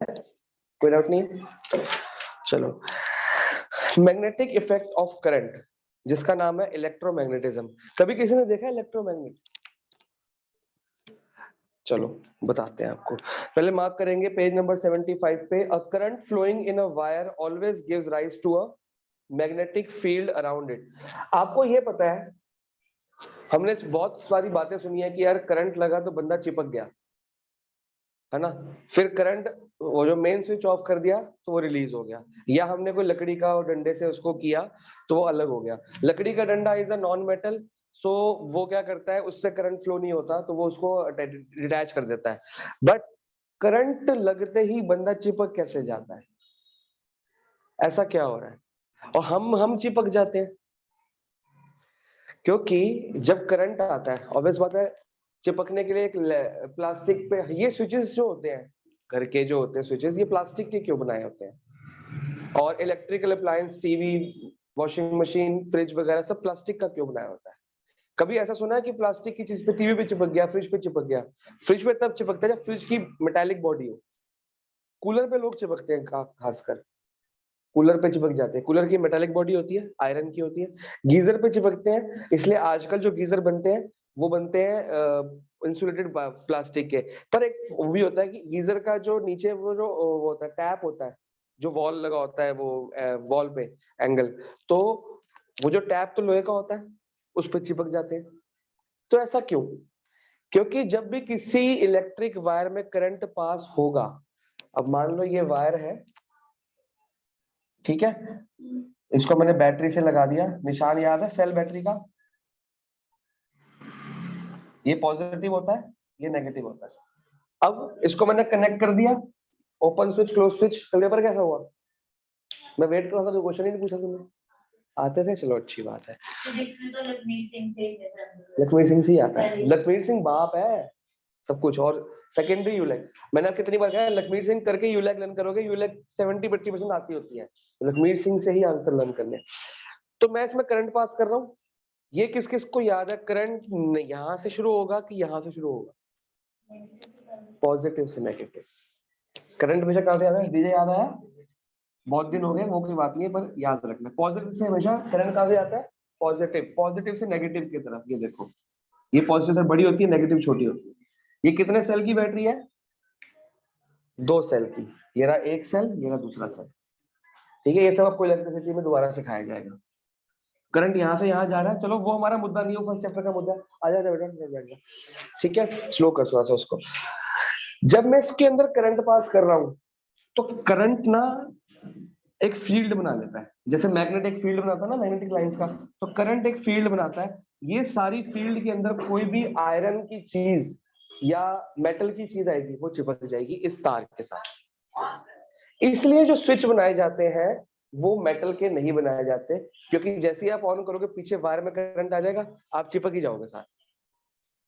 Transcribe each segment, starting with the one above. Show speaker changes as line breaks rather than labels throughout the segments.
कोई डाउट नहीं है? चलो, मैग्नेटिक इफेक्ट ऑफ करंट, जिसका नाम है इलेक्ट्रोमैग्नेटिज्म। कभी किसी ने देखा इलेक्ट्रोमैग्नेट? चलो बताते हैं आपको। पहले मार्क करेंगे पेज नंबर 75 पे, a current flowing in a wire always gives rise to a magnetic field around it. आपको ये पता है, हमने बहुत सारी बातें सुनी है कि यार करंट लगा तो बंदा चिपक गया, है ना, फिर करंट वो जो मेन स्विच ऑफ कर दिया तो वो रिलीज हो गया, या हमने कोई लकड़ी का डंडे से उसको किया तो वो अलग हो गया। लकड़ी का डंडा इज अ नॉन मेटल, सो वो क्या करता है, उससे करंट फ्लो नहीं होता तो वो उसको डिटैच कर देता है। बट करंट लगते ही बंदा चिपक कैसे जाता है? ऐसा क्या हो रहा है? और हम चिपक जाते हैं क्योंकि जब करंट आता है, ऑब्वियस बात है, चिपकने के लिए एक प्लास्टिक पे, ये स्विचेस जो होते हैं घर के, जो होते हैं स्विचेस, ये प्लास्टिक के क्यों बनाए होते हैं? और electrical appliance, TV, washing machine, fridge वगैरह सब प्लास्टिक का क्यों बनाया होता है? कभी ऐसा सुना है कि प्लास्टिक की चीज पे टीवी पे चिपक गया, फ्रिज पे चिपक गया? फ्रिज पे तब चिपकता है जब फ्रिज की मेटालिक बॉडी हो। कूलर पे लोग चिपकते हैं, खासकर कूलर पे चिपक जाते हैं, कूलर की मेटालिक बॉडी होती है, आयरन की होती है। गीजर पे चिपकते हैं, इसलिए आजकल जो गीजर बनते हैं वो बनते हैं इंसुलेटेड प्लास्टिक के। पर एक वो भी होता है कि गीजर का जो नीचे वो जो वो होता है, टैप होता है, जो वॉल लगा होता है, वो वॉल पे एंगल, तो वो जो टैप तो लोहे का होता है, उस पर चिपक जाते हैं। तो ऐसा क्यों? क्योंकि जब भी किसी इलेक्ट्रिक वायर में करंट पास होगा, अब मान लो ये वायर है, ठीक है, इसको मैंने बैटरी से लगा दिया, निशान याद है सेल बैटरी का, ये पॉजिटिव होता है, ये नेगेटिव होता है। अब इसको मैंने कनेक्ट कर दिया, ओपन स्विच क्लोज स्विच, कल पेपर कैसा हुआ? मैं वेट कर रहा था, तो क्वेश्चन ही नहीं पूछा तुमने। आते थे, चलो अच्छी बात है। लखमीर सिंह से ही आता है, लखमीर सिंह बाप है सब कुछ। और सेकेंडरी यूलैक, मैंने आप कितनी बार कहा, लखमीर सिंह करके यूलैक लर्न करोगे, यूलैक 70-80% आती होती है, लखमीर सिंह से ही आंसर लर्न करने। तो मैं इसमें करंट पास कर रहा हूँ, ये किस किस को याद है? करंट यहां से शुरू होगा कि यहां से शुरू होगा? पॉजिटिव से नेगेटिव। करंट हमेशा कहां से आता है? डीजे याद आया? बहुत दिन हो गए, वो कोई बात नहीं है, पर याद रखना, पॉजिटिव से हमेशा करंट कहां से आता है? पॉजिटिव, पॉजिटिव से नेगेटिव की तरफ। ये देखो, ये पॉजिटिव से बड़ी होती है, नेगेटिव छोटी होती है। ये कितने सेल की बैटरी है? 2 सेल की। ये रहा एक सेल, ये रहा दूसरा सेल, ठीक है। ये सब आपको इलेक्ट्रिसिटी में दोबारा सिखाया जाएगा। करंट यहाँ से यहाँ जा रहा है, चलो वो हमारा मुद्दा नहीं है, फर्स्ट चैप्टर का मुद्दा। आ जाए बेटा, ठीक है, स्लो कर थोड़ा सा उसको। जब मैं इसके अंदर करंट पास कर रहा हूं, तो करंट ना एक फील्ड बना लेता है, जैसे मैग्नेट एक फील्ड बनाता है ना, मैग्नेटिक लाइंस का, तो करंट एक फील्ड बनाता है। ये सारी फील्ड के अंदर कोई भी आयरन की चीज या मेटल की चीज आएगी, वो चिपक जाएगी इस तार के साथ। इसलिए जो स्विच बनाए जाते हैं वो मेटल के नहीं बनाए जाते, क्योंकि जैसे ही आप ऑन करोगे पीछे वायर में करंट आ जाएगा, आप चिपक ही जाओगे साथ।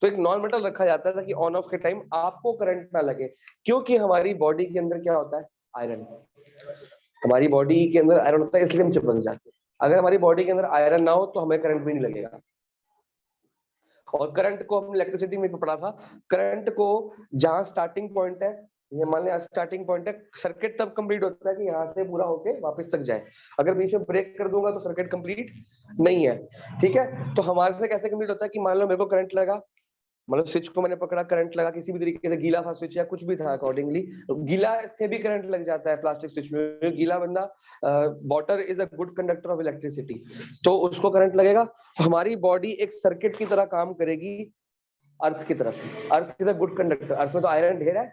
तो एक नॉन मेटल रखा जाता है ताकि ऑन ऑफ के टाइम आपको करंट ना लगे, क्योंकि हमारी बॉडी के अंदर क्या होता है? आयरन। हमारी बॉडी के अंदर आयरन होता है, इसलिए हम चिपक जाते हैं। अगर हमारी बॉडी के अंदर आयरन ना हो तो हमें करंट भी नहीं लगेगा। और करंट को हमने इलेक्ट्रिसिटी में पढ़ा था, करंट को जहां स्टार्टिंग पॉइंट है, ये मान लिया स्टार्टिंग पॉइंट है, सर्किट तब कंप्लीट होता है कि यहाँ से पूरा होके वापस तक जाए। अगर बीच में ब्रेक कर दूंगा तो सर्किट कंप्लीट नहीं है, ठीक है। तो हमारे से कैसे कंप्लीट होता है कि मान लो मेरे को करंट लगा, मतलब स्विच को मैंने पकड़ा, करंट लगा, किसी भी तरीके से गीला था स्विच या कुछ भी था, अकॉर्डिंगली गीला से भी करंट लग जाता है प्लास्टिक स्विच में। गीला बंदा, water is a good conductor of electricity, तो उसको करंट लगेगा। हमारी बॉडी एक सर्किट की तरह काम करेगी अर्थ की तरफ। Earth is a good conductor, earth में तो आयरन ढेर है,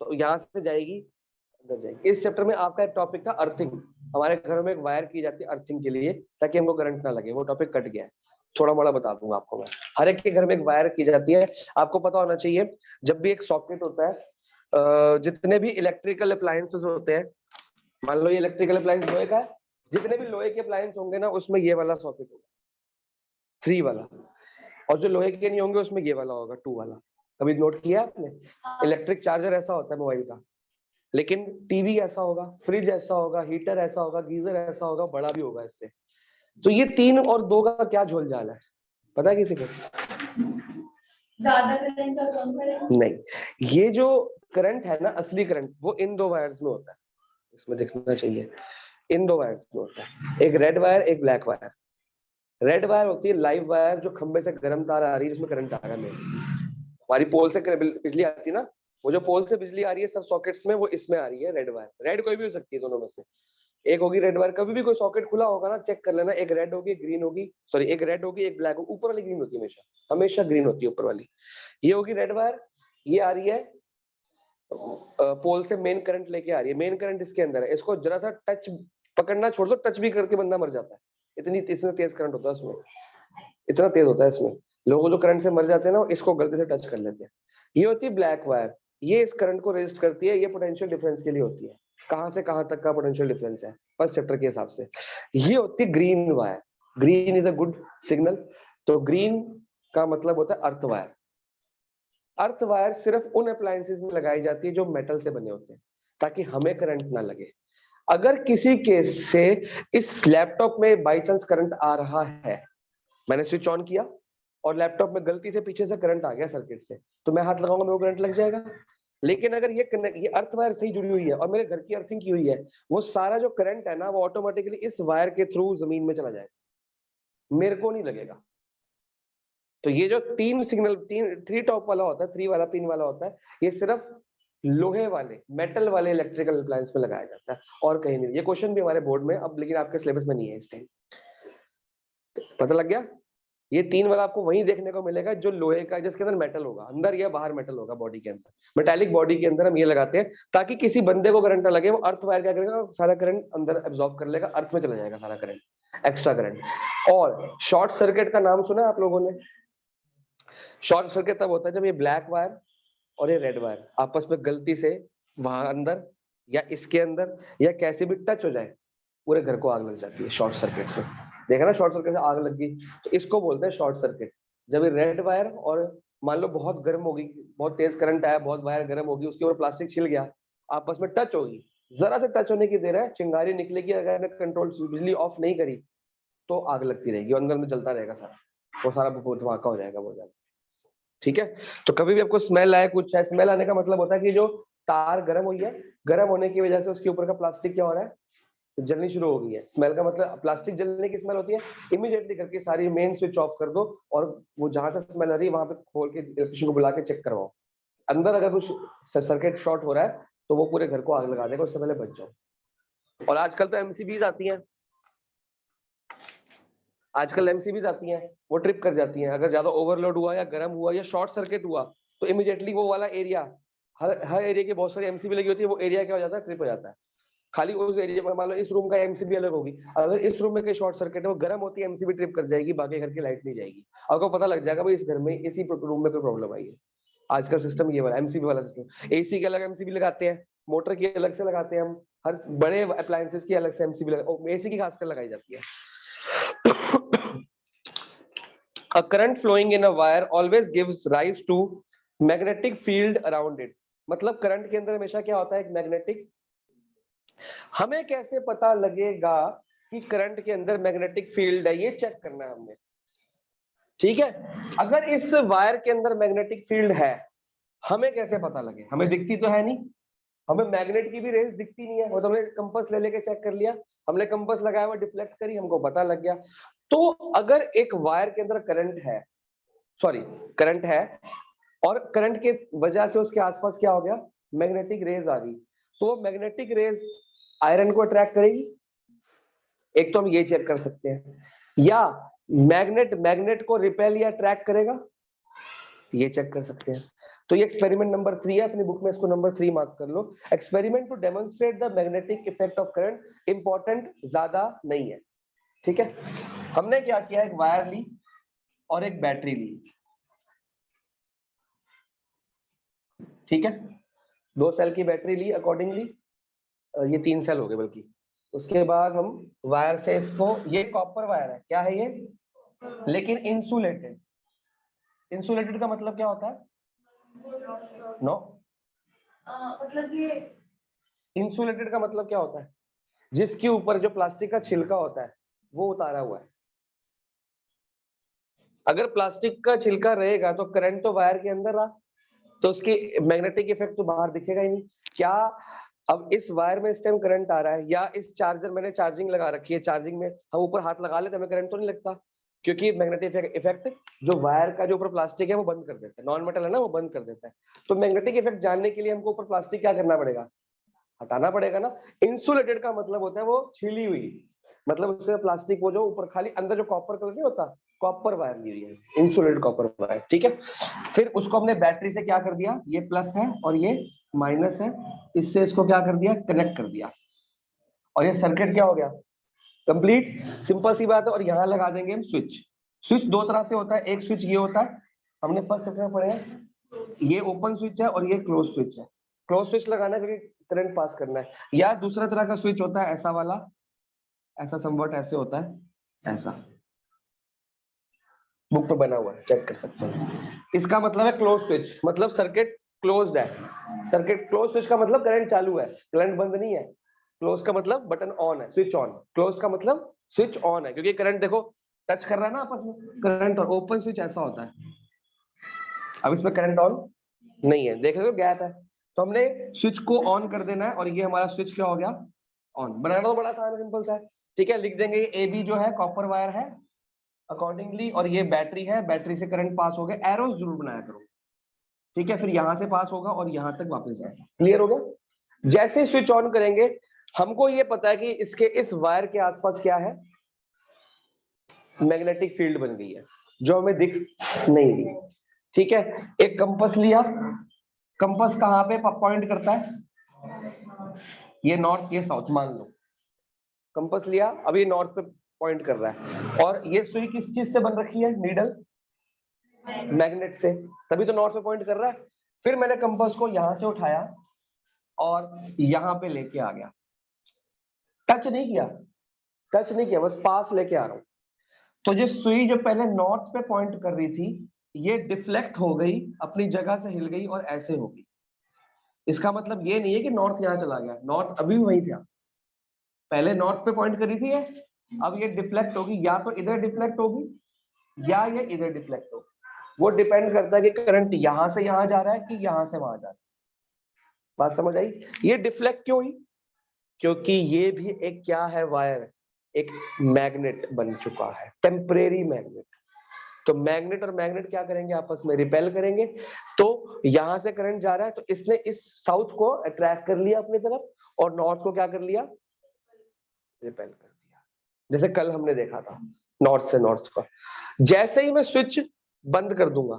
तो यहाँ से जाएगी अंदर जाएगी। इस चैप्टर में आपका एक टॉपिक था अर्थिंग। हमारे घरों में एक वायर की जाती है अर्थिंग के लिए, ताकि हमको करंट ना लगे, वो टॉपिक कट गया है, थोड़ा मोड़ा बता दूंगा आपको मैं। हर एक के घर में एक वायर की जाती है, आपको पता होना चाहिए। जब भी एक सॉकेट होता है, जितने भी इलेक्ट्रिकल अप्लायंसेस होते हैं, मान लो ये इलेक्ट्रिकल अप्लायंस लोहे का है, जितने भी लोहे के अप्लायंस होंगे ना, उसमें ये वाला सॉकेट होगा, 3 वाला। और जो लोहे के नहीं होंगे उसमें ये वाला होगा, 2 वाला। कभी नोट किया आपने? इलेक्ट्रिक चार्जर ऐसा होता है मोबाइल का, लेकिन टीवी ऐसा होगा, फ्रिज ऐसा होगा, हीटर ऐसा होगा, गीजर ऐसा होगा, बड़ा भी होगा इससे। तो ये 3 और 2 का क्या झोलझाल है, पता है किसी को? ज्यादा करें तो कम करें? नहीं, ये जो करंट है ना, असली करंट, वो इन दो वायर्स में होता है, इसमें दिखना चाहिए, इन दो वायर्स में होता है, एक रेड वायर एक ब्लैक वायर। रेड वायर होती है लाइव वायर, जो खंबे से गर्म तार आ रही है जिसमें करंट आ रहा है, हमारी पोल से बिजली आती है ना, वो जो पोल से बिजली आ रही है सब सॉकेट्स में, वो इसमें आ रही है रेड वायर। रेड कोई भी हो सकती है दोनों में से, एक होगी रेड वायर। कभी भी कोई सॉकेट खुला होगा ना, चेक कर लेना, एक रेड होगी एक ग्रीन होगी, सॉरी एक रेड होगी एक ब्लैक होगी, ऊपर वाली ग्रीन होती है हमेशा, हमेशा ग्रीन होती है ऊपर वाली। ये होगी रेड वायर, ये आ रही है पोल से मेन करंट लेके आ रही है, मेन करंट इसके अंदर है, इसको जरा सा टच पकड़ना छोड़ दो, टच भी करके बंदा मर जाता है, इतना तेज करंट होता है उसमें, इतना तेज होता है इसमें। लोग जो करंट से मर जाते हैं ना, इसको गलती से टच कर लेते हैं। ये होती है ब्लैक वायर, ये इस करंट को रेजिस्ट करती है, ये पोटेंशियल डिफरेंस के लिए होती है, कहां से कहां तक का पोटेंशियल डिफरेंस है फर्स्ट चैप्टर के हिसाब से। ये होती है green wire, green is a good signal. तो ग्रीन का मतलब होता है अर्थ वायर। अर्थ वायर सिर्फ उन अप्लायंसेस में लगाई जाती है जो मेटल से बने होते हैं, ताकि हमें करंट ना लगे। अगर किसी केस से इस लैपटॉप में बाई चांस करंट आ रहा है, मैंने स्विच ऑन किया और लैपटॉप में गलती से पीछे से करंट आ गया सर्किट से, तो मैं हाथ लगाऊंगा, मेरे को करंट लग जाएगा। लेकिन अगर ये अर्थ वायर सही जुड़ी हुई है और मेरे घर की अर्थिंग की हुई है, वो सारा जो करंट है ना, वो ऑटोमेटिकली इस वायर के थ्रू जमीन में चला जाएगा, मेरे को नहीं लगेगा। तो ये जो तीन सिग्नल, तीन थ्री टॉप वाला होता है, थ्री वाला पिन वाला होता है, ये सिर्फ लोहे वाले मेटल वाले इलेक्ट्रिकल अप्लायंस में लगाया जाता है और कहीं नहीं। ये क्वेश्चन भी हमारे बोर्ड में अब, लेकिन आपके सिलेबस में नहीं है इस टाइम। पता लग गया? ये तीन वाला आपको वही देखने को मिलेगा जो लोहे का, जिसके अंदर मेटल होगा, अंदर या बाहर मेटल होगा बॉडी के अंदर। मेटालिक बॉडी के अंदर हम ये लगाते हैं ताकि किसी बंदे को करंट ना लगे। वो अर्थ वायर क्या करेगा, सारा करंट अंदर एब्जॉर्ब कर लेगा, अर्थ में चला जाएगा सारा करंट, एक्स्ट्रा करंट। और शॉर्ट सर्किट का नाम सुना आप लोगों ने? शॉर्ट सर्किट तब होता है जब ये ब्लैक वायर और ये रेड वायर आपस में गलती से वहां अंदर या इसके अंदर या कैसे भी टच हो जाए, पूरे घर को आग लग जाती है शॉर्ट सर्किट से। देखा ना, शॉर्ट सर्किट से आग लग गई, तो इसको बोलते हैं शॉर्ट सर्किट। जब ये रेड वायर और मान लो बहुत गर्म होगी, बहुत तेज करंट आया, बहुत वायर गर्म होगी, उसके ऊपर प्लास्टिक छिल गया, आपस में टच होगी, जरा से टच होने की देर है, चिंगारी निकलेगी, अगर कंट्रोल बिजली ऑफ नहीं करी तो आग लगती रहेगी, अंदर अंदर जलता रहेगा सारा, वो सारा धमाका हो जाएगा बहुत ज्यादा। ठीक है? तो कभी भी आपको स्मेल आए, कुछ है, स्मेल आने का मतलब होता है कि जो तार गर्म हुई है, गर्म होने की वजह से उसके ऊपर का प्लास्टिक क्या हो रहा है, तो जलनी शुरू हो गई है। स्मेल का मतलब, प्लास्टिक जलने की स्मेल होती है। इमीडिएटली करके सारी मेन स्विच ऑफ कर दो और वो जहां से स्मेल आ रही है वहां पे खोल के इलेक्ट्रिशियन को बुला के चेक करवाओ। अंदर अगर कुछ सर्किट शॉर्ट हो रहा है तो वो पूरे घर को आग लगा देगा, उससे पहले बच जाओ। और आजकल तो एमसीबीज आती हैं, आजकल एमसीबीज आती हैं, वो ट्रिप कर जाती हैं। अगर ज्यादा ओवरलोड हुआ या गर्म हुआ या शॉर्ट सर्किट हुआ तो इमीडिएटली वो वाला एरिया, हर एरिया की बहुत सारी एमसीबी लगी होती है, वो एरिया क्या हो जाता है, ट्रिप हो जाता है। खाली उस एरिया में, मान लो इस रूम का एमसीबी अलग होगी, अगर इस रूम में कोई शॉर्ट सर्किट है, वो गर्म होती है, एमसीबी ट्रिप कर जाएगी, बाकी घर की लाइट नहीं जाएगी। आपको पता लग जाएगा भाई इस घर में, इसी रूम में कोई प्रॉब्लम आई है। आज का सिस्टम ये वाला एमसीबी वाला सिस्टम। एसी के अलग एमसीबी लगाते हैं, मोटर की अलग से लगाते हैं हम, हर बड़े अप्लायंसेस की अलग से एमसीबी लगा, एसी की खासकर लगाई जाती है। A current flowing in a wire always gives rise to magnetic field around it। मतलब करंट के अंदर हमेशा क्या होता है, एक मैग्नेटिक। हमें कैसे पता लगेगा कि करंट के अंदर मैग्नेटिक फील्ड है, ये चेक करना है हमने। ठीक है? अगर इस वायर के अंदर मैग्नेटिक फील्ड है, हमें कैसे पता लगे, हमें दिखती तो है नहीं, हमें मैग्नेट की भी रेंज दिखती नहीं है, वो तो हमने कंपास ले लेके चेक कर लिया, हमने कंपास लगाया हुआ डिफ्लेक्ट करी, हमको पता लग गया। तो अगर एक वायर के अंदर करंट है, सॉरी करंट है, और करंट के वजह से उसके आसपास क्या हो गया, मैग्नेटिक रेज आ गई, तो मैग्नेटिक रेज आयरन को अट्रैक्ट करेगी। एक तो हम ये चेक कर सकते हैं, या मैग्नेट मैग्नेट को रिपेल या अट्रैक्ट करेगा, ये चेक कर सकते हैं। तो ये एक्सपेरिमेंट नंबर 3 है, अपनी बुक में इसको नंबर 3 मार्क कर लो। Experiment to demonstrate the magnetic effect of current, important ज्यादा नहीं है। ठीक है? हमने क्या किया, एक वायर ली और एक बैटरी ली। ठीक है? 2 सेल की बैटरी ली अकॉर्डिंगली, ये 3 सेल हो गए बल्कि। उसके बाद हम वायर से इसको, ये कॉपर वायर है, क्या है ये, लेकिन इंसुलेटेड। इंसुलेटेड का मतलब क्या होता है, नो मतलब ये, इंसुलेटेड का मतलब क्या होता है, जिसके ऊपर जो प्लास्टिक का छिलका होता है वो उतारा हुआ है। अगर प्लास्टिक का छिलका रहेगा तो करंट तो वायर के अंदर रहा, तो उसकी मैग्नेटिक इफेक्ट तो बाहर दिखेगा ही नहीं। क्या अब इस वायर में इस टाइम करंट आ रहा है, या इस चार्जर, मैंने चार्जिंग लगा रखी है, चार्जिंग में हम ऊपर हाथ लगा लेते हैं, हमें करंट तो नहीं लगता, क्योंकि मैग्नेटिक इफेक्ट जो वायर का जो ऊपर प्लास्टिक है वो बंद कर देता है, नॉन मेटल है ना, वो बंद कर देता है। तो मैग्नेटिक इफेक्ट जानने के लिए हमको ऊपर प्लास्टिक क्या करना पड़ेगा, हटाना पड़ेगा ना। इंसुलेटेड का मतलब होता है वो छिली हुई, मतलब उसके प्लास्टिक वो जो ऊपर खाली अंदर जो कॉपर कलर नहीं होता, कॉपर वायर ली हुई है, इंसुलेटेड कॉपर वायर, ठीक है। फिर उसको हमने बैटरी से क्या कर दिया, ये प्लस है और ये माइनस है, इससे इसको क्या कर दिया, कनेक्ट कर दिया, और ये सर्किट क्या हो गया, कंप्लीट। सिंपल सी बात है। और यहाँ लगा देंगे हम स्विच। स्विच दो तरह से होता है, एक स्विच ये होता है, हमने फर्स्ट चैप्टर में पढ़े हैं, ये ओपन स्विच है और ये क्लोज स्विच है। क्लोज स्विच लगाना है क्योंकि करंट पास करना है। या दूसरा तरह का स्विच होता है ऐसा वाला, ऐसा समवट ऐसे होता है, ऐसा बुक पे बना हुआ है, चेक कर सकते हैं। इसका मतलब है क्लोज स्विच, मतलब सर्किट क्लोज्ड है। सर्किट क्लोज स्विच का मतलब करंट चालू है, करंट बंद नहीं है। क्लोज का मतलब बटन ऑन है, स्विच ऑन। क्लोज का मतलब स्विच ऑन है, क्योंकि करंट देखो टच कर रहा है ना आपस में, करंट। और ओपन स्विच ऐसा होता है, अब इसमें करंट ऑन नहीं है, देख रहे हो गैप है। तो हमने स्विच को ऑन कर देना है, और ये हमारा स्विच क्या हो गया, ऑन। बनाना तो बड़ा आसान है, सिंपल सा है, ठीक है। लिख देंगे ए बी जो है कॉपर वायर है अकॉर्डिंगली, और ये बैटरी है, बैटरी से करंट पास हो गया, एरोस जरूर बनाया करो, ठीक है। फिर यहां से पास होगा और यहां तक वापस जाएगा, क्लियर हो गया। जैसे स्विच ऑन करेंगे, हमको ये पता है कि इसके इस वायर के आसपास क्या है, मैग्नेटिक फील्ड बन गई है, जो हमें दिख नहीं रही, ठीक है। एक कंपास लिया, कंपास कहां पे पॉइंट करता है, ये नॉर्थ ये साउथ मान लो। कंपास लिया, अब ये नॉर्थ पे पॉइंट कर रहा है, और ये सुई किस चीज से बन रखी है, नीडल मैग्नेट से, तभी तो नॉर्थ पे पॉइंट कर रहा है। फिर मैंने कंपास को यहां से उठाया और यहां पे लेके आ गया, टच नहीं किया, टच नहीं किया, बस पास लेके आ रहा हूं। तो ये सुई जो पहले नॉर्थ पे पॉइंट कर रही थी, ये डिफ्लेक्ट हो गई, अपनी जगह से हिल गई और ऐसे हो गई। इसका मतलब ये नहीं है कि नॉर्थ यहां चला गया, नॉर्थ अभी वही था, पहले नॉर्थ पे पॉइंट करी थी ये, अब ये डिफ्लेक्ट होगी, या तो इधर डिफ्लेक्ट होगी या ये इधर डिफ्लेक्ट होगी। वो डिपेंड करता है कि करंट यहां से यहां जा रहा है कि यहां से वहां जा रहा है। बात समझ आई। ये डिफ्लेक्ट क्यों हुई, क्योंकि ये भी एक क्या है, वायर, एक मैग्नेट बन चुका है, टेम्परेरी मैग्नेट। तो मैग्नेट और मैग्नेट क्या करेंगे, आपस में रिपेल करेंगे। तो यहां से करंट जा रहा है, तो इसने इस साउथ को अट्रैक्ट कर लिया अपनी तरफ, और नॉर्थ को क्या कर लिया, रिपेल कर दिया। जैसे कल हमने देखा था, नॉर्थ से नॉर्थ का। जैसे ही मैं स्विच बंद कर दूंगा,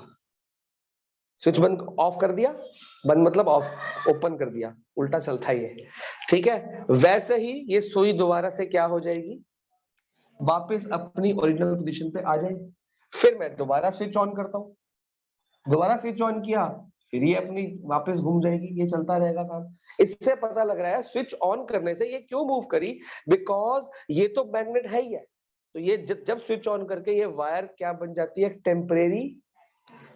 स्विच बंद ऑफ कर दिया, बंद मतलब ऑफ, ओपन कर दिया, उल्टा चलता ही है, ठीक है। वैसे ही ये सुई दोबारा से क्या हो जाएगी, वापस अपनी ओरिजिनल पोजीशन पे आ जाएगी। फिर मैं दोबारा स्विच ऑन करता हूँ, दोबारा स्विच ऑन किया, फिर ये अपनी वापस घूम जाएगी, ये चलता रहेगा काम। इससे पता लग रहा है स्विच ऑन करने से ये क्यों मूव करी, बिकॉज ये तो मैग्नेट है ही है। तो ये जब स्विच ऑन करके ये वायर क्या बन जाती है, टेम्परेरी।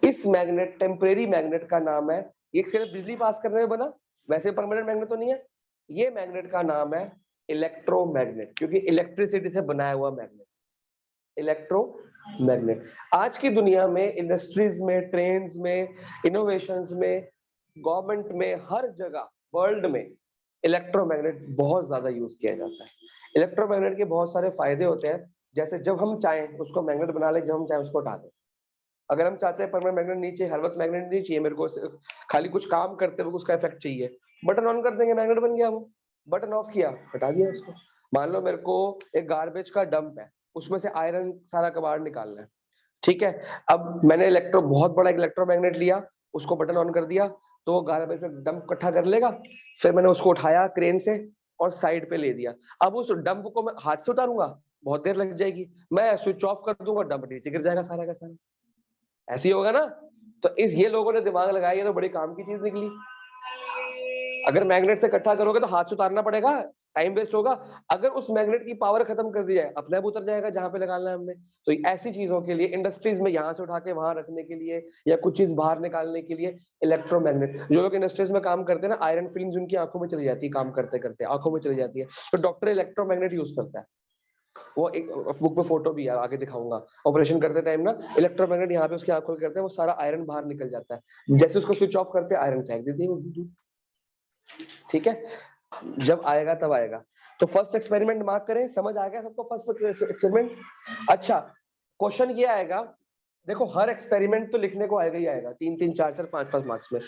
इस मैग्नेट, टेम्परेरी मैग्नेट का नाम है, ये सिर्फ बिजली पास करने में बना, वैसे परमानेंट मैग्नेट तो नहीं है। ये मैग्नेट का नाम है इलेक्ट्रोमैग्नेट, क्योंकि इलेक्ट्रिसिटी से बनाया हुआ मैग्नेट, इलेक्ट्रोमैग्नेट। आज की दुनिया में इंडस्ट्रीज में, ट्रेन्स में, इनोवेशंस में, गवर्नमेंट में, हर जगह वर्ल्ड में इलेक्ट्रोमैग्नेट बहुत ज्यादा यूज किया जाता है। इलेक्ट्रोमैग्नेट के बहुत सारे फायदे होते हैं, जैसे जब हम चाहें उसको मैग्नेट बना ले, जब हम चाहें उसको हटा दें। अगर हम चाहते हैं परमानेंट मैग्नेट नहीं चाहिए, हर वक्त मैग्नेट नहीं चाहिए मेरे को, खाली कुछ काम करते हुए उसका इफेक्ट चाहिए, बटन ऑन कर देंगे, मैग्नेट बन गया वो। बटन ऑफ किया, हटा दिया उसको। मान लो मेरे को एक गार्बेज का डंप है, उसमें से आयरन सारा कबाड़ निकालना है, ठीक है। अब मैंने बहुत बड़ा इलेक्ट्रोमैग्नेट लिया, उसको बटन ऑन कर दिया, तो वो गार्बेज में डंप इकट्ठा कर लेगा। फिर मैंने उसको उठाया क्रेन से और साइड पे ले दिया। अब उस डंप को मैं हाथ से उतारूंगा, बहुत देर लग जाएगी, मैं स्विच ऑफ कर दूंगा, डंप नीचे गिर जाएगा सारा का सारा, ऐसे ही होगा ना। तो ये लोगों ने दिमाग लगाया, तो बड़ी काम की चीज निकली। अगर मैग्नेट से इकट्ठा करोगे तो हाथ से उतारना पड़ेगा, टाइम वेस्ट होगा। अगर उस मैग्नेट की पावर खत्म कर दी जाए, अपने आप उतर जाएगा जहां पे लगाना है हमने। तो ऐसी चीजों के लिए, इंडस्ट्रीज में यहाँ से उठा के वहां रखने के लिए, या कुछ चीज बाहर निकालने के लिए इलेक्ट्रोमैग्नेट। जो लोग इंडस्ट्रीज में काम करते हैं ना, आयरन फिल्म्स उनकी आंखों में चली जाती है, काम करते करते आंखों में चली जाती है, तो डॉक्टर इलेक्ट्रोमैग्नेट यूज करता है। वो एक बुक में फोटो भी है, आगे दिखाऊंगा। ऑपरेशन करते टाइम ना इलेक्ट्रोमैग्नेट यहाँ पे उसकी आंखों करते हैं, वो सारा आयरन बाहर निकल जाता है, जैसे उसको स्विच ऑफ करते हैं आयरन फेंक देती है। ठीक है, जब आएगा तब आएगा। तो फर्स्ट एक्सपेरिमेंट मार्क करें, समझ आ गया सबको फर्स्ट एक्सपेरिमेंट? अच्छा, क्वेश्चन ये आएगा, देखो हर एक्सपेरिमेंट तो लिखने को आएगा ही आएगा, 3 3 4 4 5 5 मार्क्स में।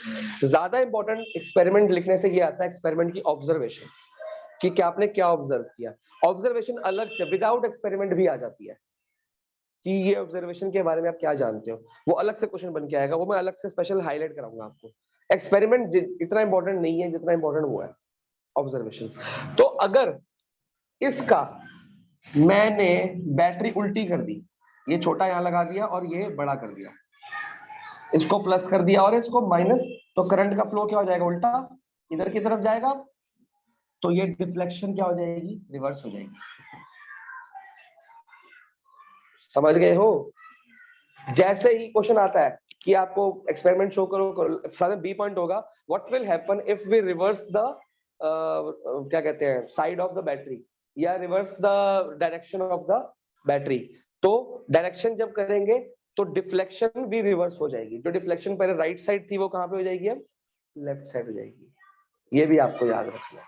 ज्यादा इंपॉर्टेंट एक्सपेरिमेंट लिखने से ये आता है एक्सपेरिमेंट की ऑब्जर्वेशन, कि क्या आपने क्या ऑब्जर्व किया। ऑब्जर्वेशन अलग से विदाउट एक्सपेरिमेंट भी आ जाती है, कि ये ऑब्जर्वेशन के बारे में आप क्या जानते हो, वो अलग से क्वेश्चन बन के आएगा, वो मैं अलग से स्पेशल हाईलाइट कराऊंगा आपको। एक्सपेरिमेंट इतना इंपॉर्टेंट नहीं है जितना इंपॉर्टेंट वो है ऑब्जर्वेशंस। तो अगर इसका मैंने बैटरी उल्टी कर दी, ये छोटा यहां लगा दिया और ये बड़ा कर दिया, इसको प्लस कर दिया और इसको माइनस, तो करंट का फ्लो क्या हो जाएगा, उल्टा इधर की तरफ जाएगा, तो ये डिफ्लेक्शन क्या हो जाएगी, रिवर्स हो जाएगी। समझ गए हो? जैसे ही क्वेश्चन आता है कि आपको एक्सपेरिमेंट शो करो, सारे बी पॉइंट होगा, what will happen if we reverse the क्या कहते हैं साइड ऑफ द बैटरी, या reverse the direction of the battery. तो डायरेक्शन जब करेंगे तो डिफ्लेक्शन भी रिवर्स हो जाएगी, जो डिफ्लेक्शन पहले राइट साइड थी वो कहां पे हो जाएगी, अब लेफ्ट साइड हो जाएगी। ये भी आपको याद रखना है,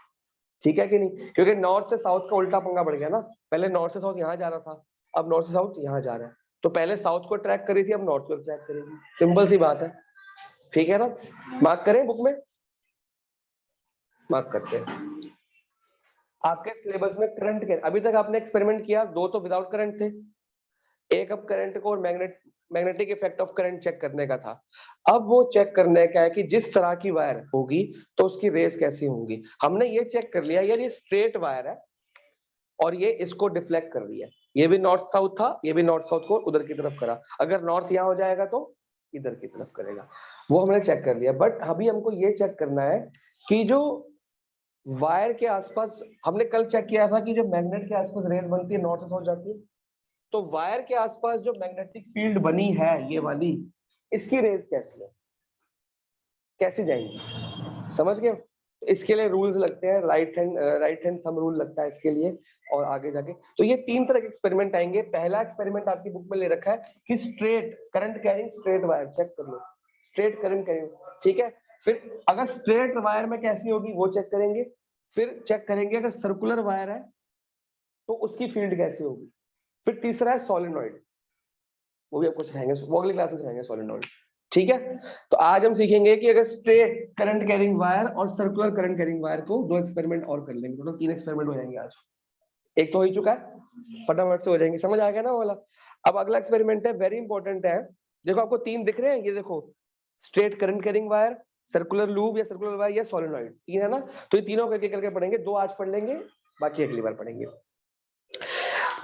ठीक है कि नहीं? क्योंकि नॉर्थ से साउथ का उल्टा पंगा बढ़ गया ना, पहले नॉर्थ से साउथ यहाँ जा रहा था, अब नॉर्थ से साउथ यहाँ जा रहा है, तो पहले साउथ को ट्रैक करी थी, अब नॉर्थ को ट्रैक करेगी, सिंपल सी बात है। ठीक है ना? मार्क करें बुक में, मार्क करते हैं। आपके सिलेबस में करंट के अभी तक आपने एक्सपेरिमेंट किया, 2 तो विदाउट करंट थे, एक अब करंट को और magnetic effect of current check करने का था। अब वो चेक करने का है कि जिस तरह की वायर होगी तो उसकी रेस कैसी होंगी। हमने ये चेक कर लिया यार, ये स्ट्रेट वायर है और ये इसको डिफ्लेक्ट कर रही है, ये भी नॉर्थ साउथ था, ये भी नॉर्थ साउथ को उधर की तरफ करा, अगर नॉर्थ यहाँ हो जाएगा तो इधर की तरफ करेगा, वो हमने चेक कर लिया। बट अभी हमको ये चेक करना है कि जो वायर के आसपास, हमने कल चेक किया था कि जो मैग्नेट के आसपास रेस बनती है नॉर्थ से साउथ जाती है, तो वायर के आसपास जो मैग्नेटिक फील्ड बनी है ये वाली, इसकी रेस कैसी है, कैसे जाएंगी, समझ गए? इसके लिए रूल्स लगते हैं, राइट हैंड थंब रूल लगता है इसके लिए, और आगे जाके तो ये 3 तरह के एक्सपेरिमेंट आएंगे। पहला एक्सपेरिमेंट आपकी बुक में ले रखा है कि straight current carrying straight wire, check कर लो स्ट्रेट करंट कैरिंग, ठीक है। फिर अगर स्ट्रेट वायर में कैसी होगी वो चेक करेंगे, फिर चेक करेंगे अगर सर्कुलर वायर है तो उसकी फील्ड कैसी होगी, फिर तीसरा है सोलेनॉइड, वो भी आपको सिखाएंगे, वो अगली क्लास में सिखाएंगे सोलेनॉइड, ठीक है। तो आज हम सीखेंगे कि अगर स्ट्रेट करंट कैरिंग वायर और सर्कुलर करंट कैरिंग वायर को 2 एक्सपेरिमेंट और कर लेंगे, तो 3 एक्सपेरिमेंट हो जाएंगे आज, एक तो हो ही चुका है, फटाफट से हो जाएंगे, समझ आ गया ना वो वाला। अब अगला एक्सपेरिमेंट है, वेरी इंपॉर्टेंट है, देखो आपको 3 दिख रहे हैं, ये देखो straight current carrying wire, circular loop या सर्कुलर वायर या सोलेनॉइड, 3 है ना। तो ये तीनों करके करके पढ़ेंगे, 2 आज पढ़ लेंगे, बाकी अगली बार पढ़ेंगे।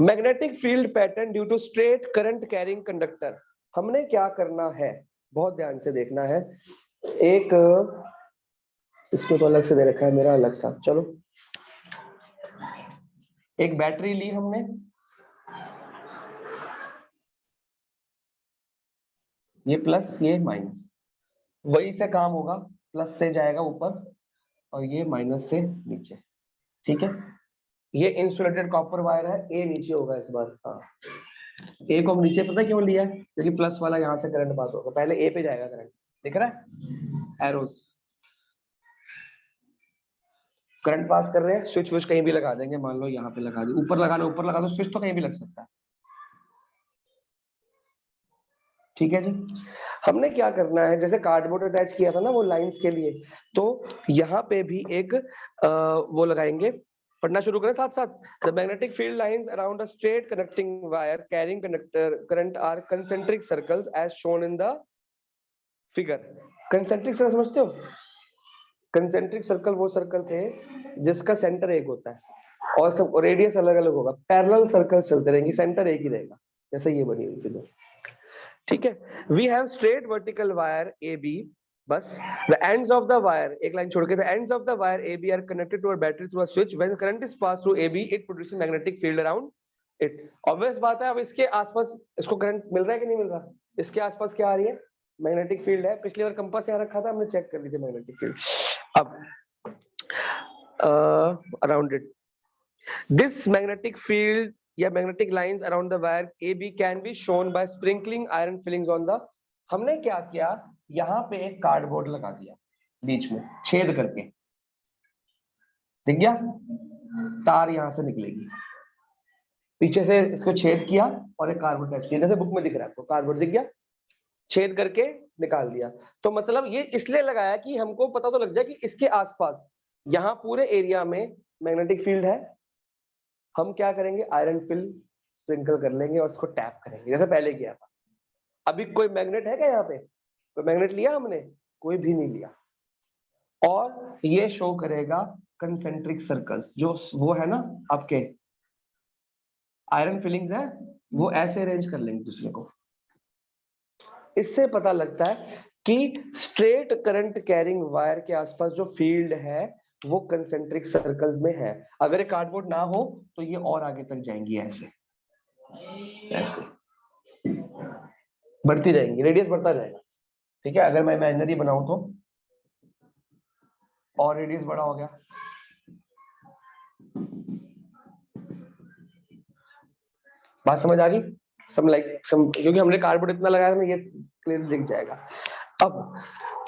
Magnetic field pattern due to straight current carrying conductor, हमने क्या करना है, बहुत ध्यान से देखना है। एक इसको तो अलग से दे रखा है, मेरा अलग था, चलो एक बैटरी ली हमने, ये प्लस ये माइनस, वही से काम होगा, प्लस से जाएगा ऊपर और ये माइनस से नीचे, ठीक है। ये इंसुलेटेड कॉपर वायर है, ए नीचे होगा इस बार, हाँ ए को हम नीचे पता क्यों लिया है, क्योंकि प्लस वाला यहाँ से करंट पास होगा, पहले ए पे जाएगा करंट, दिख रहा है एरोस, करंट पास कर रहे हैं, स्विच विच कहीं भी लगा देंगे, मान लो यहाँ पे लगा दी, ऊपर लगाना ऊपर लगा दो, स्विच तो कहीं भी लग सकता है, ठीक है जी। हमने क्या करना है, जैसे कार्डबोर्ड अटैच किया था ना वो लाइंस के लिए, तो यहाँ पे भी एक वो लगाएंगे, पढ़ना शुरू करें साथ साथ। The magnetic field lines around a straight connecting wire carrying conductor current are concentric circles as shown in the figure. Concentric circle समझते हो? कंसेंट्रिक सर्कल वो सर्कल थे जिसका सेंटर एक होता है और सब रेडियस अलग अलग होगा, पैरेलल सर्कल्स चलते रहेंगे, सेंटर एक ही रहेगा, जैसे ये बनी हुई फिगर, ठीक है। We have straight vertical wire A B, बस the ends of the wire, एक लाइन छोड़ के, the ends of the wire A B are connected to a battery through a switch, when current is pass through A B it produces magnetic field around it. Obvious बात है, अब इसके आसपास इसको current मिल रहा है कि नहीं मिल रहा, इसके आसपास क्या आ रही है, मैग्नेटिक फील्ड है, पिछली बार कंपास यहाँ रखा था हमने, चेक कर ली थी मैग्नेटिक फील्ड। अब around it, this magnetic field या magnetic lines around the wire A B can be shown by sprinkling iron filings on the. हमने क्या किया, यहाँ पे एक कार्डबोर्ड लगा दिया बीच में छेद करके, दिख गया, तार यहां से निकलेगी, पीछे से इसको छेद किया और एक कार्डबोर्ड अटैच किया, जैसे बुक में दिख रहा है आपको, कार्डबोर्ड दिख गया, छेद करके निकाल दिया। तो मतलब ये इसलिए लगाया कि हमको पता तो लग जाए कि इसके आसपास यहाँ पूरे एरिया में मैग्नेटिक फील्ड है। हम क्या करेंगे, आयरन फिल स्प्रिंकल कर लेंगे और उसको टैप करेंगे जैसे पहले किया था। अभी कोई मैग्नेट है क्या यहाँ पे, कोई मैग्नेट लिया हमने, कोई भी नहीं लिया। और ये शो करेगा कंसेंट्रिक सर्कल्स, जो वो है ना आपके आयरन फिलिंग्स है, वो ऐसे अरेंज कर लेंगे दूसरे को। इससे पता लगता है कि स्ट्रेट करंट कैरिंग वायर के आसपास जो फील्ड है वो कंसेंट्रिक सर्कल्स में है। अगर ये कार्डबोर्ड ना हो तो ये और आगे तक जाएंगी, ऐसे ऐसे बढ़ती रहेंगी, रेडियस बढ़ता जाएगा। ठीक है, अगर मैं इमेजिनरी बनाऊं तो, और रेडियस बड़ा हो गया, बात समझ आ गई? क्योंकि हमने कार्डबोर्ड इतना लगाया है, ये क्लियर दिख जाएगा। अब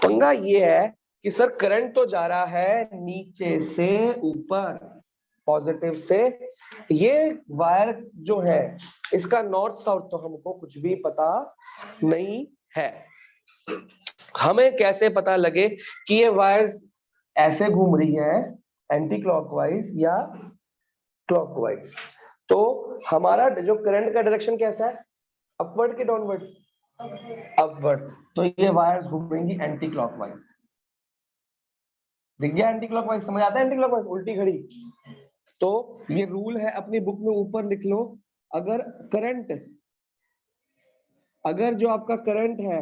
पंगा ये है कि सर करंट तो जा रहा है नीचे से ऊपर, पॉजिटिव से, ये वायर जो है इसका नॉर्थ साउथ तो हमको कुछ भी पता नहीं है। हमें कैसे पता लगे कि ये वायर्स ऐसे घूम रही है एंटी क्लॉकवाइज या क्लॉकवाइज? तो हमारा जो करंट का डायरेक्शन कैसा है, अपवर्ड के डाउनवर्ड? अपवर्ड। तो ये वायर्स घूमेंगी एंटी क्लॉकवाइज। दिख गया एंटी क्लॉकवाइज? समझ आता है एंटी क्लॉकवाइज, उल्टी घड़ी? तो ये रूल है, अपनी बुक में ऊपर लिख लो। अगर करंट, अगर जो आपका करंट है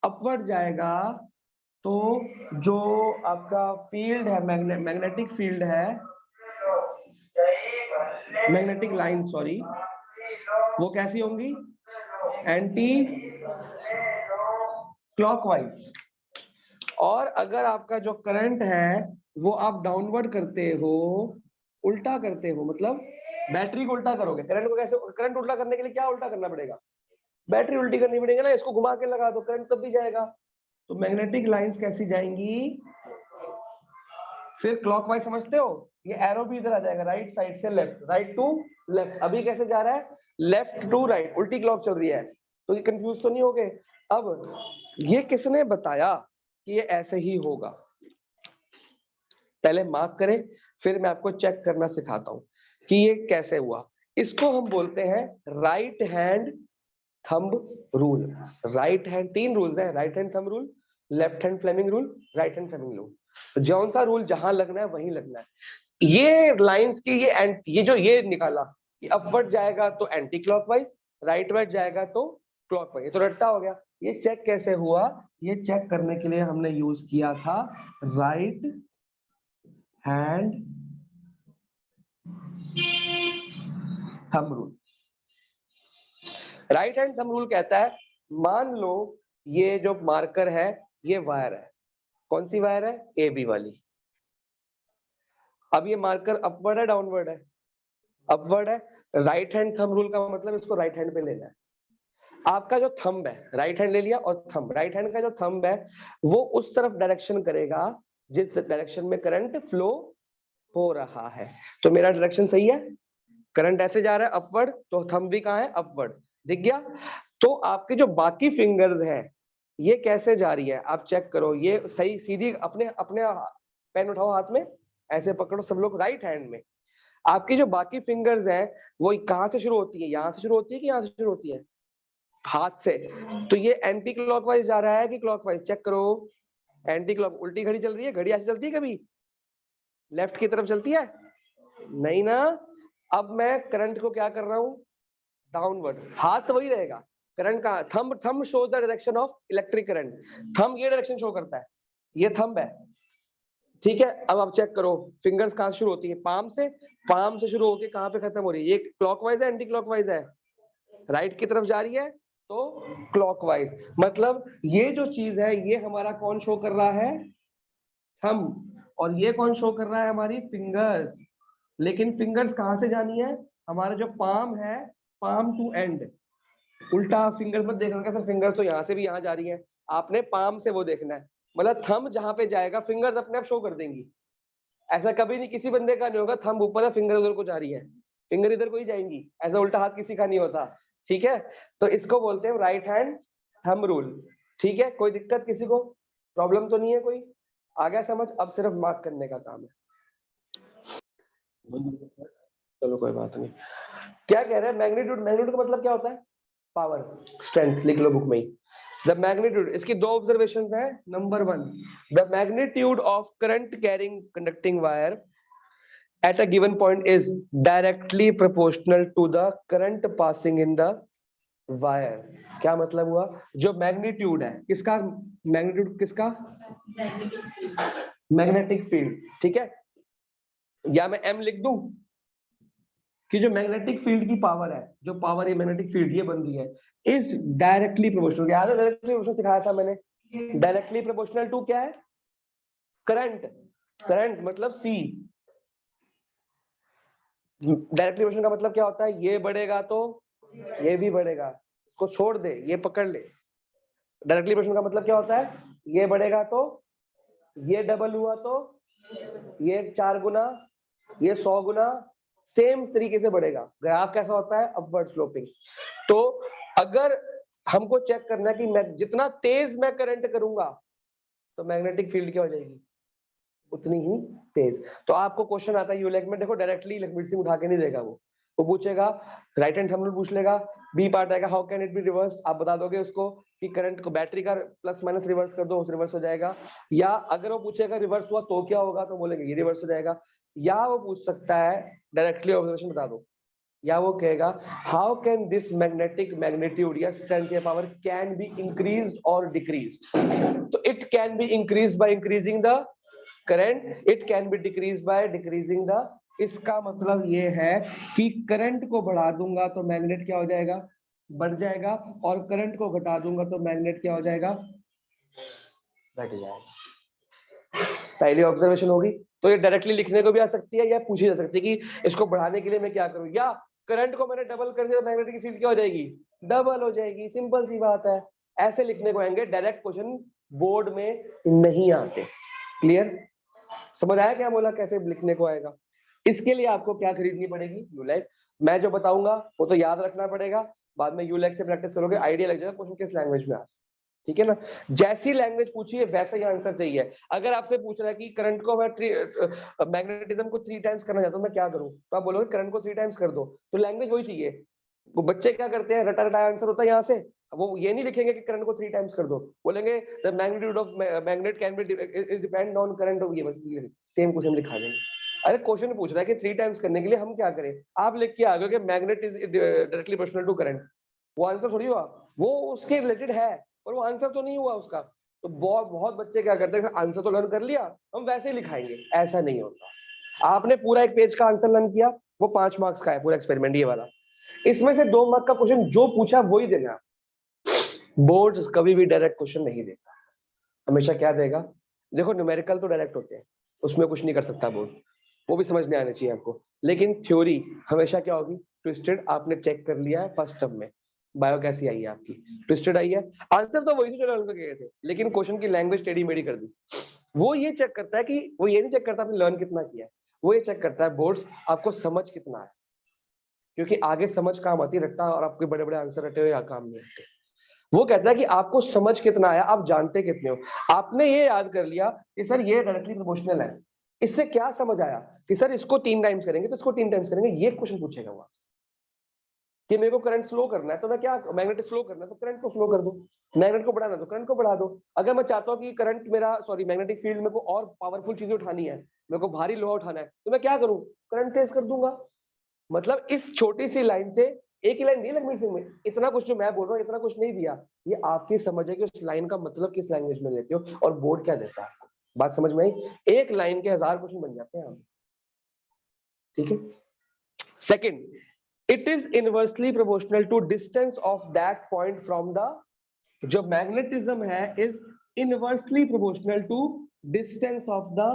अपवर्ड जाएगा तो जो आपका फील्ड है, मैग्नेटिक फील्ड है, मैग्नेटिक लाइन सॉरी, वो कैसी होंगी, एंटी क्लॉकवाइज। और अगर आपका जो करंट है वो आप डाउनवर्ड करते हो, उल्टा करते हो, मतलब बैटरी को उल्टा करोगे, करंट को कैसे, करंट उल्टा करने के लिए क्या उल्टा करना पड़ेगा, बैटरी उल्टी करनी पड़ेगी ना, इसको घुमा के लगा दो, करंट तब भी जाएगा। तो मैग्नेटिक लाइंस कैसी जाएंगी, फिर क्लॉकवाइज, समझते हो? ये एरो भी इधर आ जाएगा, राइट साइड से लेफ्ट, राइट टू लेफ्ट। अभी कैसे जा रहा है, लेफ्ट टू राइट, उल्टी क्लॉक चल रही है। तो ये कंफ्यूज तो नहीं हो गए? अब ये किसने बताया कि ये ऐसे ही होगा? पहले मार्क करें, फिर मैं आपको चेक करना सिखाता हूं कि ये कैसे हुआ। इसको हम बोलते हैं right hand thumb rule. Right hand, तीन रूल्स हैं, right hand thumb rule, left hand Fleming rule, right hand Fleming rule. जौन सा रूल जहां लगना है वहीं लगना है। ये लाइंस की ये जो ये निकाला कि अपवर्ड जाएगा तो एंटी क्लॉकवाइज, राइटवर्ड जाएगा तो क्लॉकवाइज, तो रट्टा हो गया। ये चेक कैसे हुआ, ये चेक करने के लिए हमने यूज किया था right hand thumb rule. Right hand thumb rule कहता है, मान लो ये जो मार्कर है ये वायर है, कौन सी वायर है, ए बी वाली। अब ये मार्कर अपवर्ड है डाउनवर्ड है, अपवर्ड है। राइट हैंड थंब रूल का मतलब इसको राइट हैंड पे लेना है। आपका जो थंब है, राइट हैंड ले लिया, और थंब, राइट हैंड का जो थंब है वो उस तरफ डायरेक्शन करेगा जिस डायरेक्शन में करंट फ्लो हो रहा है। तो मेरा डायरेक्शन सही है, करंट ऐसे जा रहा है अपवर्ड, तो थंब भी कहाँ है, अपवर्ड, दिख गया। तो आपके जो बाकी फिंगर्स हैं ये कैसे जा रही है, आप चेक करो, ये सही सीधी, अपने अपने पेन उठाओ हाथ में, ऐसे पकड़ो सब लोग राइट हैंड में। आपकी जो बाकी फिंगर्स हैं वो कहाँ से शुरू होती है, यहाँ से शुरू होती है कि यहाँ से शुरू होती है, हाथ से। तो ये एंटी क्लॉकवाइज जा रहा है कि क्लॉकवाइज, चेक करो। एंटी क्लॉक, उल्टी घड़ी चल रही है, घड़ी ऐसे चलती है कभी, लेफ्ट की तरफ चलती है नहीं ना। अब मैं करंट को क्या कर रहा हूं, डाउनवर्ड, हाथ तो वही रहेगा, करंट का thumb, thumb shows the direction of electric current, thumb ये डायरेक्शन शो करता है, ये थंब है, ठीक है। अब आप चेक करो फिंगर्स कहां से शुरू होती है, पाम से, पाम से शुरू होकर कहां पे खत्म हो रही है, ये क्लॉकवाइज है एंटी क्लॉकवाइज है, राइट की तरफ जा रही है तो क्लॉकवाइज। मतलब ये जो चीज है ये हमारा कौन शो कर रहा है, थंब, और ये कौन शो कर रहा है, हमारी फिंगर्स। लेकिन फिंगर्स कहां से जानी है, हमारा जो पाम है, पाम टू एंड, उल्टा फिंगर मत देखना सर, फिंगर तो यहाँ से भी यहाँ जा रही है, आपने पाम से वो देखना है, मतलब थंब जहां पे जाएगा फिंगर्स अपने आप शो कर देंगी। ऐसा कभी नहीं किसी बंदे का नहीं होगा थंब ऊपर है फिंगर उधर को जा रही है, फिंगर इधर को ही जाएंगी, ऐसा उल्टा हाथ किसी का नहीं होता। ठीक है, तो इसको बोलते हैं राइट हैंड थंब रूल। ठीक है, कोई दिक्कत किसी को, प्रॉब्लम तो नहीं है कोई, आ गया समझ? अब सिर्फ मार्क करने का काम है। चलो कोई बात नहीं। क्या कह रहे हैं? मैग्नीट्यूड, मैग्नीट्यूड का मतलब क्या होता है? पावर, स्ट्रेंथ, लिख लो बुक में ही। द मैग्नीट्यूड, इसकी दो ऑब्जर्वेशंस हैं। Number one, the magnitude of current carrying conducting wire at a given point is directly proportional to the current passing in the wire। क्या मतलब हुआ? जो मैग्नीट्यूड है किसका, मैग्नीट्यूड किसका? Magnetic field. ठीक है, या मैं m लिख दूं कि जो मैग्नेटिक फील्ड की पावर है, जो पावर ये मैग्नेटिक फील्ड ये बन रही है, इज डायरेक्टली प्रोपोर्शनल। याद है डायरेक्टली प्रोपोर्शनल सिखाया था मैंने? डायरेक्टली प्रोपोर्शनल टू क्या है? करंट। करंट मतलब C। डायरेक्टली प्रोपोर्शनल का मतलब क्या होता है? ये बढ़ेगा तो ये भी बढ़ेगा, इसको छोड़ दे, ये पकड़ ले। डायरेक्टली प्रोपोर्शनल का मतलब क्या होता है? ये बढ़ेगा तो ये डबल हुआ तो ये 4 गुना, ये 100 गुना, सेम तरीके से बढ़ेगा। ग्राफ कैसा होता है? Upward sloping. तो अगर हमको चेक करना है कि मैं जितना तेज मैं करंट करूंगा तो मैग्नेटिक फील्ड क्या हो जाएगी? उतनी ही तेज। तो आपको क्वेश्चन आता है यूलेक में, देखो डायरेक्टली इलेक्ट्रिसिटी उठा के नहीं देगा वो पूछेगा, राइट हैंड थंब रूल पूछ लेगा, बी पार्ट आएगा how can it be reverse, आप बता दोगे उसको कि करंट को बैटरी का प्लस माइनस रिवर्स कर दो, रिवर्स हो जाएगा। या अगर वो पूछेगा रिवर्स हुआ तो क्या होगा, तो बोलेंगे ये रिवर्स हो जाएगा। या वो पूछ सकता है डायरेक्टली ऑब्जर्वेशन बता दो, या वो कहेगा how can this magnetic magnitude या स्ट्रेंथ या पावर कैन बी इंक्रीज्ड और डिक्रीज्ड। तो it can be increased by increasing the current, it can be decreased by decreasing the. इसका मतलब ये है कि करंट को बढ़ा दूंगा तो मैग्नेट क्या हो जाएगा? बढ़ जाएगा, और करंट को घटा दूंगा तो मैग्नेट क्या हो जाएगा? घट जाएगा। पहली ऑब्जर्वेशन होगी। तो ये डायरेक्टली लिखने को भी आ सकती है या पूछी जा सकती है कि इसको बढ़ाने के लिए मैं क्या करूं, या करंट को मैंने डबल कर दिया तो मैग्नेटिक फील्ड क्या हो जाएगी? डबल हो जाएगी। सिंपल सी बात है, ऐसे लिखने को आएंगे। डायरेक्ट क्वेश्चन बोर्ड में नहीं आते। क्लियर? समझ आया क्या बोला, कैसे लिखने को आएगा? इसके लिए आपको क्या खरीदनी पड़ेगी? यूलेक। मैं जो बताऊंगा वो तो याद रखना पड़ेगा, बाद में यूलेक से प्रैक्टिस करोगे, आइडिया लग जाएगा क्वेश्चन किस लैंग्वेज में आ। ठीक है ना? जैसी लैंग्वेज पूछी है वैसा ही आंसर चाहिए। अगर आपसे पूछ रहा है कि करंट को मैं मैग्नेटिज्म को 3 टाइम्स करना चाहता हूं, मैं क्या करूं, तो आप बोलोगे करंट को 3 टाइम्स कर दो, तो लैंग्वेज वही चाहिए। वो बच्चे क्या करते हैं, रटा रटाया आंसर होता है यहाँ से, वो ये नहीं लिखेंगे कि करंट को 3 टाइम्स कर दो, बोलेंगे the magnitude of magnet can be depend on current, ये बस सेम क्वेश्चन लिखा देंगे। अरे क्वेश्चन पूछ रहा है कि 3 टाइम्स करने के लिए हम क्या करें, आप लिख के आ गए कि magnet is directly proportional to current, वो आंसर थोड़ी हुआ, वो उसके रिलेटेड है और वो आंसर तो नहीं हुआ उसका। तो बहुत बहुत बच्चे क्या करते हैं, आंसर तो लर्न कर लिया, हम वैसे ही लिखाएंगे, ऐसा नहीं होता। आपने पूरा 1 पेज का आंसर लर्न किया, वो 5 मार्क्स का है पूरा एक्सपेरिमेंट ये वाला, इसमें से 2 मार्क का क्वेश्चन जो पूछा वही देना। बोर्ड कभी भी डायरेक्ट क्वेश्चन नहीं देता, हमेशा क्या देगा? देखो न्यूमेरिकल तो डायरेक्ट होते हैं, उसमें कुछ नहीं कर सकता बोर्ड, वो भी समझ में आना चाहिए आपको। लेकिन थ्योरी हमेशा क्या होगी? ट्विस्टेड। आपने चेक कर लिया है फर्स्ट टर्म में, बायो कैसी आई है आपकी? ट्विस्टेड आई है। आंसर तो वही से जो लर्न करके गए थे, लेकिन क्वेश्चन की लैंग्वेज टेढ़ी मेढ़ी कर दी। वो ये चेक करता है कि, वो ये नहीं चेक करता आपने लर्न कितना किया है, वो ये चेक करता है बोर्ड्स आपको समझ कितना है, क्योंकि आगे समझ काम आती है, रट्टा और आपके बड़े बड़े आंसर रटे हुए यहाँ काम नहीं आते। वो कहता है कि आपको समझ कितना आया, आप जानते कितने हो। आपने ये याद कर लिया कि सर ये डायरेक्टली प्रोपोर्शनल है, इससे क्या समझ आया कि सर इसको 3 टाइम्स करेंगे तो इसको 3 टाइम्स करेंगे, ये क्वेश्चन पूछेगा वो कि मेरे को करंट स्लो करना है तो मैं क्या, मैग्नेट स्लो करना है तो करंट को स्लो कर दो, मैग्नेट को बढ़ाना तो करंट को बढ़ा दो। अगर मैं चाहता हूँ कि करंट मेरा, सॉरी मैग्नेटिक फील्ड मेरे को और पावरफुल चीजें उठानी है, मेरे को भारी लोहा उठाना है, तो मैं क्या करूँ? करंट तेज कर दूंगा। मतलब इस छोटी सी लाइन से, एक ही लाइन दी लक्ष्मी सिंह में, इतना कुछ जो मैं बोल रहा हूँ इतना कुछ नहीं दिया, ये आपकी समझ है कि उस लाइन का मतलब किस लैंग्वेज में लेते हो और बोर्ड क्या देता है आपको। बात समझ में आई? एक लाइन के 1000 क्वेश्चन बन जाते हैं। ठीक है। Second, it is inversely proportional to distance of that point from the, जो मैग्नेटिज्म है is inversely proportional to distance of the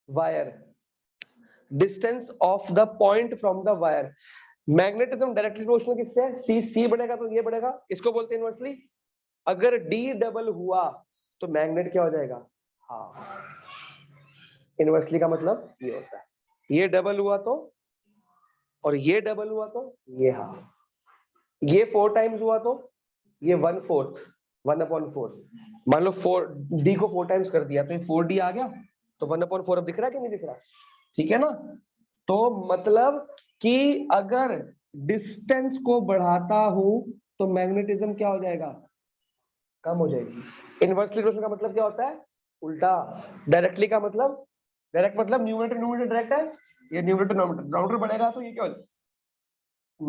wire. Distance of the point from the wire. Magnetism directly proportional किससे है? सी, सी बढ़ेगा तो ये बढ़ेगा, इसको बोलते हैं इनवर्सली। अगर डी डबल हुआ तो मैग्नेट क्या हो जाएगा? हाफ। इनवर्सली का मतलब ये होता है, ये डबल हुआ तो, और ये डबल हुआ तो ये हाफ। ये 4 टाइम्स हुआ तो ये 1/4, 1/4। मान लो 4 डी को 4 टाइम्स कर दिया तो ये 4d आ गया, तो 1/4 अब दिख रहा है कि नहीं दिख रहा? ठीक है ना? तो मतलब कि अगर डिस्टेंस को बढ़ाता हूं तो मैग्नेटिज्म क्या हो जाएगा? कम हो जाएगी। इनवर्सली प्रोपोर्शनल का मतलब क्या होता है? उल्टा। डायरेक्टली का मतलब, डायरेक्ट मतलब न्यूमरेटर न्यूमरेटर डायरेक्ट है, ये न्यूमरेटर डिनोमिनेटर, डिनोमिनेटर बढ़ेगा तो ये क्या हो जाएगा?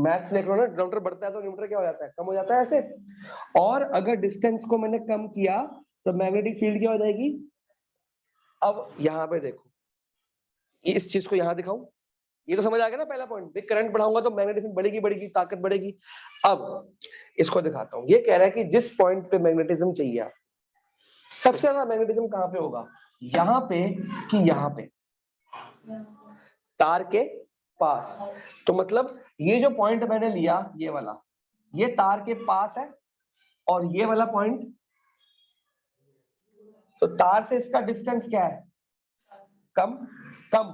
मैथ्स देख लो ना, डिनोमिनेटर बढ़ता है तो न्यूमरेटर क्या हो जाता है? कम हो जाता है ऐसे। और अगर डिस्टेंस को मैंने कम किया तो मैग्नेटिक फील्ड क्या हो जाएगी? अब यहां पे देखो, इस चीज को यहां दिखाऊं, ये तो समझ आ गया ना पहला पॉइंट। देख, करंट बढ़ाऊंगा तो मैग्नेटिक फील्ड बढ़ेगी, बढ़ेगी, ताकत बढ़ेगी। अब इसको दिखाता हूं। ये कह रहा है कि जिस पॉइंट पे मैग्नेटिज्म चाहिए, सबसे ज्यादा मैग्नेटिज्म कहां पे होगा? यहां पे कि यहां पे? तार के पास। तो मतलब ये जो पॉइंट मैंने लिया, ये वाला, ये तार के पास है, और ये वाला पॉइंट, तो तार से इसका डिस्टेंस क्या है? कम। कम,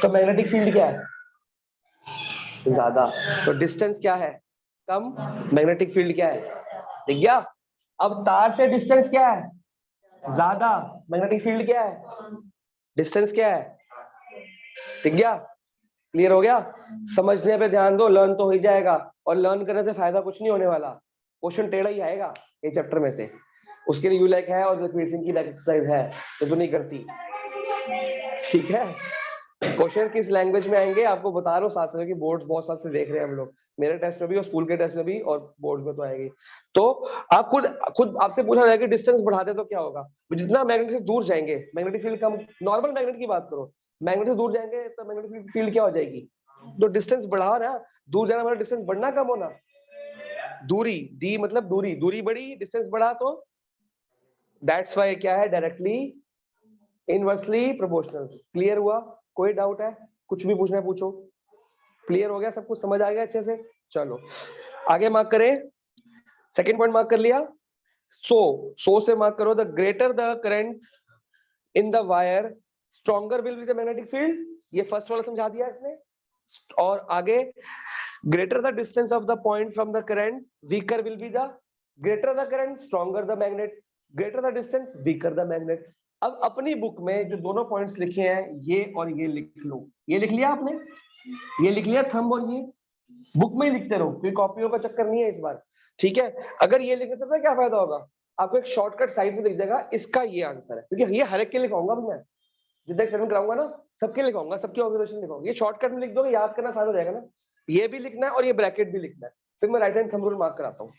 तो मैग्नेटिक फील्ड क्या है? ज्यादा। तो डिस्टेंस क्या है? कम, मैग्नेटिक फील्ड क्या है? दिख गया? अब तार से डिस्टेंस क्या है? ज्यादा, मैग्नेटिक फील्ड क्या है? डिस्टेंस क्या है? दिख गया? क्लियर हो गया? समझने पे ध्यान दो, लर्न तो हो ही जाएगा, और लर्न करने से फायदा कुछ नहीं होने वाला, क्वेश्चन टेढ़ा ही आएगा ये चैप्टर में से। उसके लिए यूलैक है और लखवीर सिंह की एक्सरसाइज है, तो नहीं करती। ठीक है? क्वेश्चन किस लैंग्वेज में आएंगे आपको बता रहा हूँ साथ में, कि बोर्ड्स बहुत साल से देख रहे हैं हम लोग, मेरे टेस्ट में भी और स्कूल के टेस्ट में भी, और बोर्ड में तो आएगी। तो आप खुद खुद आपसे पूछा जाएगा कि डिस्टेंस बढ़ाते तो क्या होगा? जितना मैग्नेट से दूर जाएंगे मैग्नेटिक फील्ड कम, नॉर्मल मैग्नेट की बात करो, मैग्नेट से दूर जाएंगे तो मैग्नेटिक फील्ड क्या हो जाएगी? तो डिस्टेंस बढ़ा ना, दूर जाना मतलब डिस्टेंस बढ़ना, कम होना। दूरी, डी मतलब दूरी, दूरी बढ़ी, डिस्टेंस बढ़ा, तो दैट्स वाई क्या है? Directly inversely proportional. क्लियर हुआ? कोई डाउट है? कुछ भी पूछना है पूछो। क्लियर हो गया? सब कुछ समझ आ गया अच्छे से? चलो आगे मार्क करें। सेकंड पॉइंट मार्क कर लिया। सो से मार्क करो, the greater the current in the wire stronger will be the magnetic field. ये फर्स्ट वाला समझा दिया इसने। और आगे, greater the distance of the point from the current weaker will be the, greater the current stronger the magnet, greater the distance weaker the magnet. अब अपनी book में जो दोनों पॉइंट्स लिखे हैं, ये और ये लिख लो। ये लिख लिया आपने? ये लिख लिया थंब, और ये बुक में ही लिखते रहो, कोई कॉपियों का चक्कर नहीं है इस बार। ठीक है? अगर ये लिखने से क्या फायदा होगा? आपको एक शॉर्टकट साइड में दिख जाएगा, इसका ये आंसर है, क्योंकि ये हर एक के लिखाऊंगा मैं, जितना एक्सपेरिमेंट कराऊंगा ना, सबके लिखाऊंगा, सबके ऑब्जर्वेशन लिखाऊंगा। ये शॉर्टकट में लिख दोगे, याद करना आसान हो जाएगा ना। ये भी लिखना है और ये ब्रैकेट भी लिखना है, फिर मैं right hand thumb rule mark कराता हूँ।